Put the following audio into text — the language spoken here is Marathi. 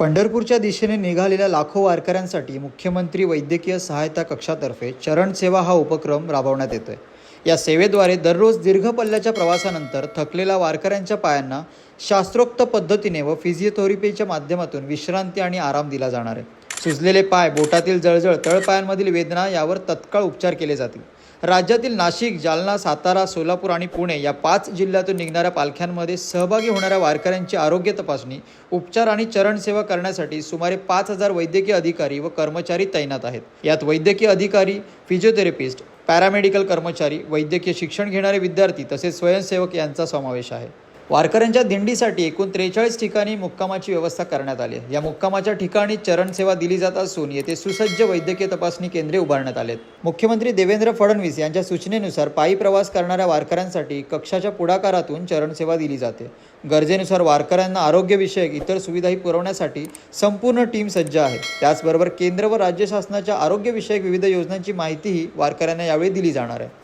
पंढरपूरच्या दिशेने निघालेल्या लाखो वारकऱ्यांसाठी मुख्यमंत्री वैद्यकीय सहायता कक्षातर्फे चरण सेवा हा उपक्रम राबवण्यात येतोय। या सेवेद्वारे दररोज दीर्घ पल्ल्याच्या प्रवासानंतर थकलेल्या वारकऱ्यांच्या पायांना शास्त्रोक्त पद्धतीने व फिजिओथेरपीच्या माध्यमातून विश्रांती आणि आराम दिला जाणार आहे। सुजलेले पाय, बोटातील जळजळ, तळपायांमधील वेदना यावर तत्काळ उपचार केले जातील। राज्यातील नाशिक, जालना, सातारा, सोलापूर आणि पुणे या 5 जिल्ह्यातून निघणाऱ्या पालख्यांमध्ये सहभागी होणाऱ्या वारकऱ्यांची आरोग्य तपासणी, उपचार आणि चरण सेवा करण्यासाठी सुमारे 5000 वैद्यकीय अधिकारी व कर्मचारी तैनात आहेत। यात वैद्यकीय अधिकारी, फिजिओथेरपिस्ट, पॅरामेडिकल कर्मचारी, वैद्यकीय शिक्षण घेणारे विद्यार्थी तसेच स्वयंसेवक यांचा समावेश आहे। वारकऱ्यांच्या दिंडीसाठी एकूण 43 ठिकाणी मुक्कामाची व्यवस्था करण्यात आली आहे। या मुक्कामाच्या ठिकाणी चरणसेवा दिली जात असून येथे सुसज्ज वैद्यकीय तपासणी केंद्रे उभारण्यात आलेत। मुख्यमंत्री देवेंद्र फडणवीस यांच्या सूचनेनुसार पायी प्रवास करणाऱ्या वारकऱ्यांसाठी कक्षाच्या पुढाकारातून चरणसेवा दिली जाते। गरजेनुसार वारकऱ्यांना आरोग्यविषयक इतर सुविधाही पुरवण्यासाठी संपूर्ण टीम सज्ज आहे। त्याचबरोबर केंद्र व राज्य शासनाच्या आरोग्यविषयक विविध योजनांची माहितीही वारकऱ्यांना यावेळी दिली जाणार आहे।